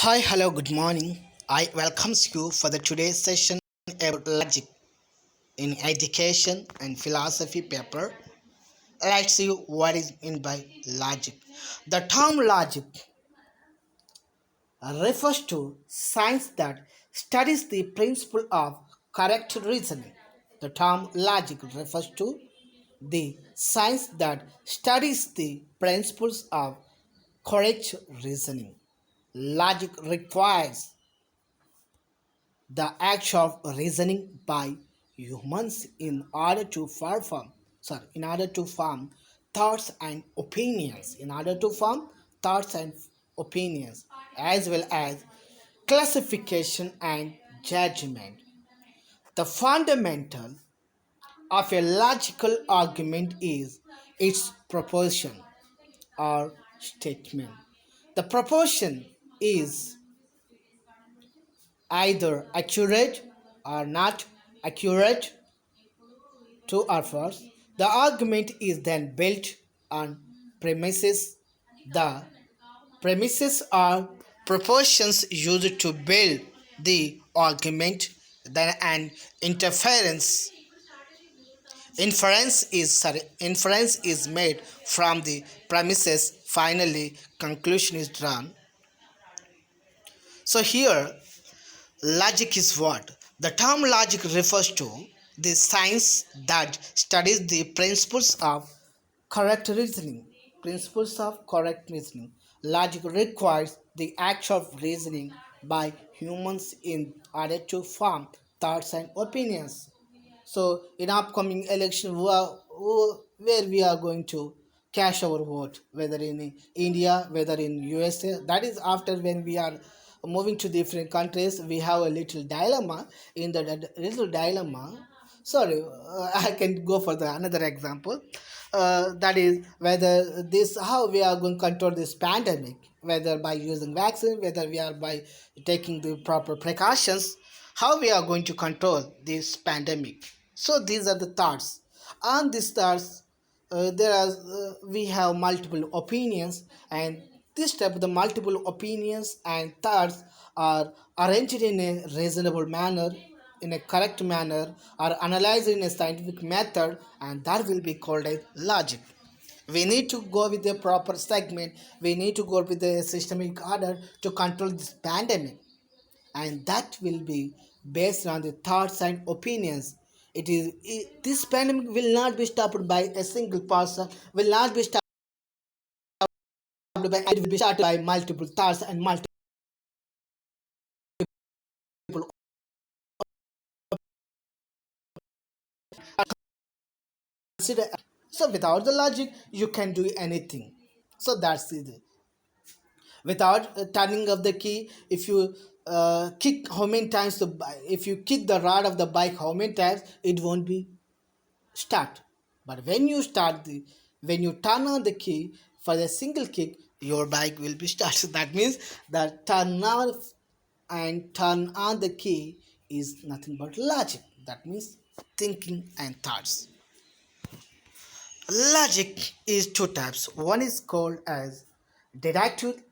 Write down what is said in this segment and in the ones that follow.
Hi, hello, good morning. I welcomes you for the today's session about logic in education and philosophy paper. Let's see what is meant by logic. The term logic refers to science that studies the principle of correct reasoning. The term logic refers to the science that studies the principles of correct reasoning. Logic requires the act of reasoning by humans in order to form thoughts and opinions as well as classification and judgment. The fundamental of a logical argument is its proposition or statement. The proposition is either accurate or not accurate, true or false. The argument is then built on premises. The premises are propositions used to build the argument. Then an inference is made from the premises. Finally, conclusion is drawn. So here logic is what? The term logic refers to the science that studies the principles of correct reasoning. Principles of correct reasoning. Logic requires the act of reasoning by humans in order to form thoughts and opinions. So, in upcoming election, where we are going to cash our vote, whether in India, whether in USA, that is after when we are moving to different countries, we have a little dilemma. In the little dilemma, sorry, I can go for the another example. That is whether this how we are going to control this pandemic, whether by using vaccine, whether we are by taking the proper precautions, how we are going to control this pandemic. So these are the thoughts. On these thoughts, we have multiple opinions, and this type of the multiple opinions and thoughts are arranged in a reasonable manner, in a correct manner, or analyzed in a scientific method, and that will be called a logic. We need to go with the proper segment. We need to go with the systemic order to control this pandemic, and that will be based on the thoughts and opinions. This pandemic will not be stopped by a single person, will not be stopped by, it will be started by multiple thoughts and multiple consider. So without the logic you can do anything. So that's it. Without turning of the key, if you kick how many times if you kick the rod of the bike how many times, it won't be start. But when you turn on the key for the single kick, your bike will be start. So that means that turn off and turn on the key is nothing but logic. That means thinking and thoughts. Logic is two types. One is called as deductive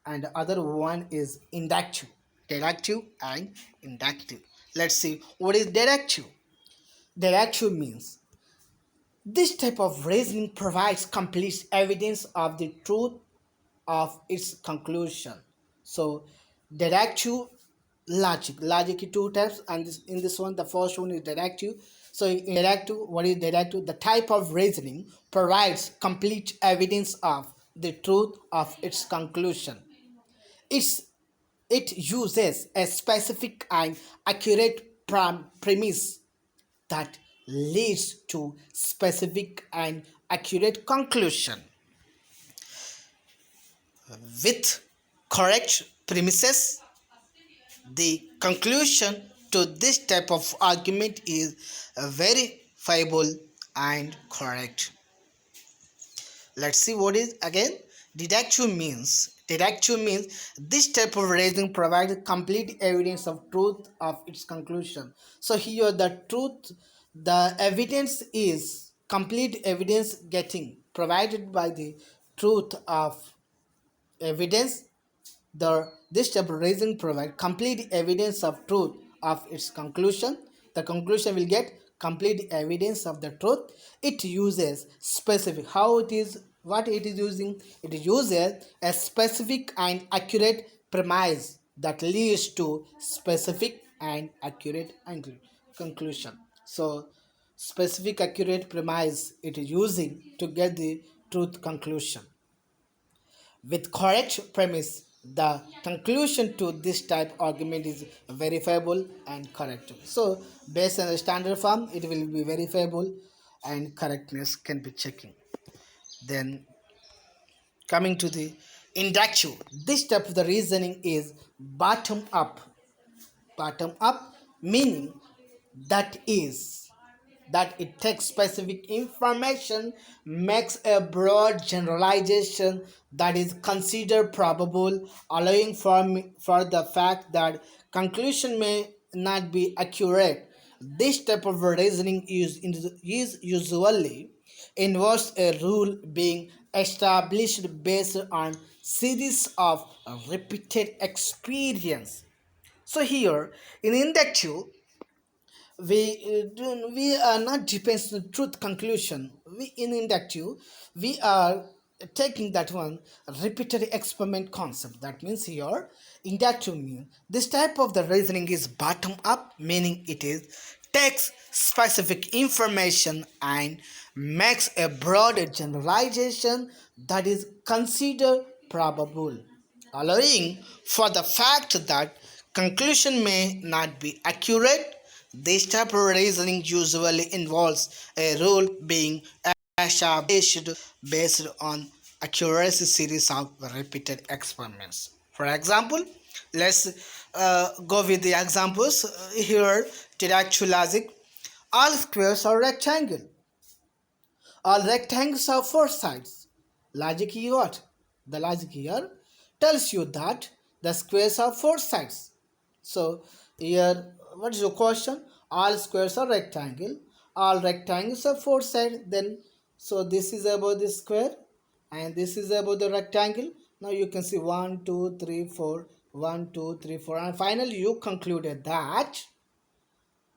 and the other one is inductive. Deductive and inductive. Let's see what is deductive. Deductive means this type of reasoning provides complete evidence of the truth of its conclusion. So, deductive logic is two types, and in this one, the first one is deductive. So, in deductive, what is deductive? The type of reasoning provides complete evidence of the truth of its conclusion. It's, it uses a specific and accurate premise that leads to specific and accurate conclusion. With correct premises, the conclusion to this type of argument is verifiable and correct. Let's see what is again deductive means this type of reasoning provides complete evidence of truth of its conclusion. So here the evidence is complete evidence getting provided by the truth of evidence This step reasoning provides complete evidence of truth of its conclusion. The conclusion will get complete evidence of the truth. It uses specific, how it is, what it is using. It uses a specific and accurate premise that leads to specific and accurate conclusion. So specific accurate premise it is using to get the truth conclusion. With correct premise, the conclusion to this type argument is verifiable and correct. So, based on the standard form, it will be verifiable and correctness can be checking. Then, coming to the inductive, this step of the reasoning is bottom up. Bottom up meaning that is that it takes specific information, makes a broad generalization that is considered probable, allowing for the fact that conclusion may not be accurate. This type of reasoning is usually involves a rule being established based on series of repeated experience. So here in inductive, we are not depends on truth conclusion. We in inductive we are taking that one repeated experiment concept. That means here inductive means this type of the reasoning is bottom up, meaning it is takes specific information and makes a broader generalization that is considered probable, allowing for the fact that conclusion may not be accurate. This type of reasoning usually involves a rule being established based on accuracy series of repeated experiments. For example, let's go with the examples here. Deductive logic: all squares are rectangle. All rectangles have four sides. Logic here what? The logic here tells you that the squares have four sides. So here, what is your question? All squares are rectangle. All rectangles have four sides. Then, so this is about the square, and this is about the rectangle. Now you can see 1, 2, 3, 4, 1, 2, 3, 4, and finally you concluded that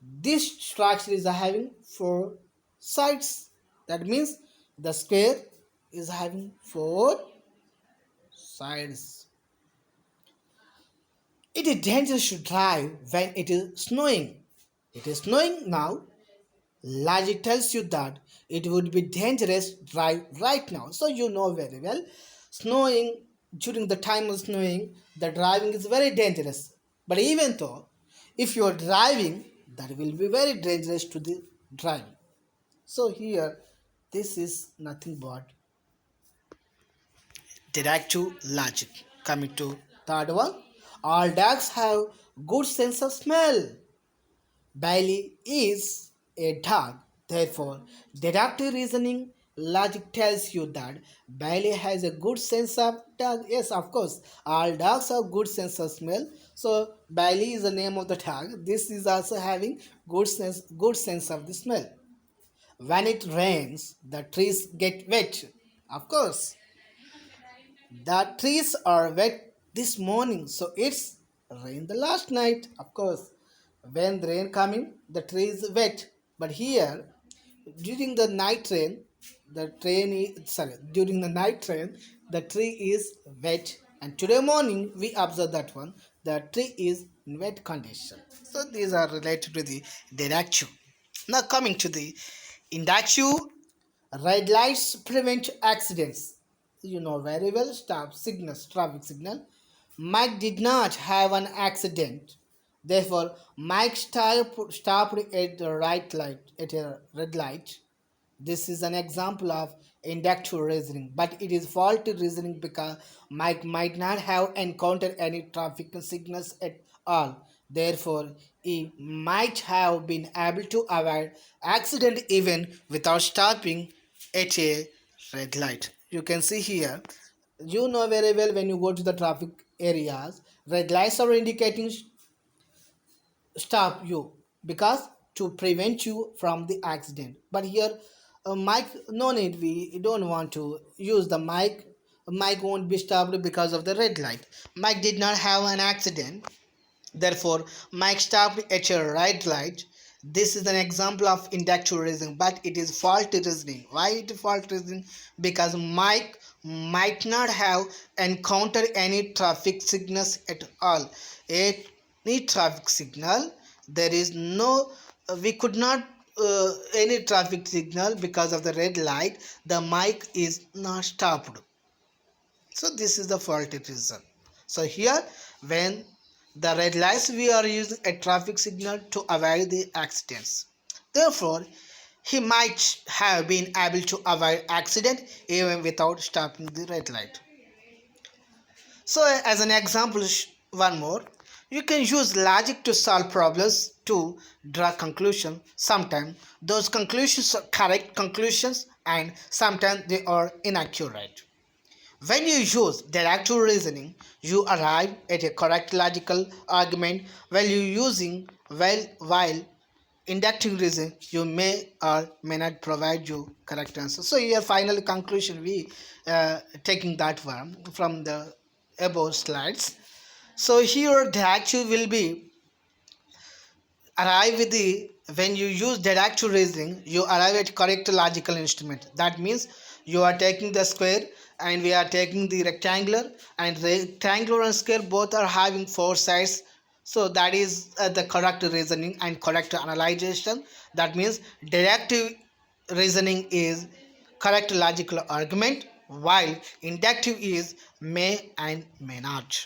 this structure is having four sides. That means the square is having four sides. It is dangerous to drive when it is snowing. It is snowing now. Logic tells you that it would be dangerous to drive right now. So you know very well, snowing during the time of snowing, the driving is very dangerous. But even though, if you are driving, that will be very dangerous to the driving. So here, this is nothing but deductive logic. Coming to third one, all dogs have good sense of smell. Bailey is a dog. Therefore, deductive reasoning logic tells you that Bailey has a good sense of dog. Yes, of course, all dogs have good sense of smell. So Bailey is the name of the dog. This is also having good sense of the smell. When it rains, the trees get wet. Of course, the trees are wet this morning, so it's rained the last night. Of course, when the rain coming, the tree is wet. But here, during the night rain, during the night rain, the tree is wet. And today morning, we observe that one, the tree is in wet condition. So these are related to the deductive. Now coming to the inductive, red lights prevent accidents. You know very well, traffic signal. Mike did not have an accident. Therefore, Mike stopped at the right light, at a red light. This is an example of inductive reasoning, but it is faulty reasoning because Mike might not have encountered any traffic signals at all. Therefore, he might have been able to avoid accident even without stopping at a red light. You can see here, you know very well when you go to the traffic areas, red lights are indicating stop you because to prevent you from the accident. But here mic, no need, we don't want to use the mic Mike won't be stopped because of the red light. Mike did not have an accident. Therefore, Mike stopped at a red light. This is an example of inductive reasoning, but it is faulty reasoning. Why it is faulty reasoning? Because Mike might not have encountered any traffic signals at all. Any traffic signal, there is no, we could not any traffic signal because of the red light. The Mike is not stopped. So this is the faulty reason. So here, when the red lights, we are using a traffic signal to avoid the accidents. Therefore, he might have been able to avoid accident even without stopping the red light. So as an example, one more, you can use logic to solve problems to draw conclusions. Sometimes those conclusions are correct conclusions and sometimes they are inaccurate. When you use deductive reasoning, you arrive at a correct logical argument while inductive reasoning you may or may not provide you correct answer. So here final conclusion we taking that one from the above slides. So here deductive will be arrive with the when you use deductive reasoning you arrive at correct logical instrument. That means you are taking the square and we are taking the rectangular, and rectangular and square both are having four sides. So that is the correct reasoning and correct analyzation. That means deductive reasoning is correct logical argument, while inductive is may and may not.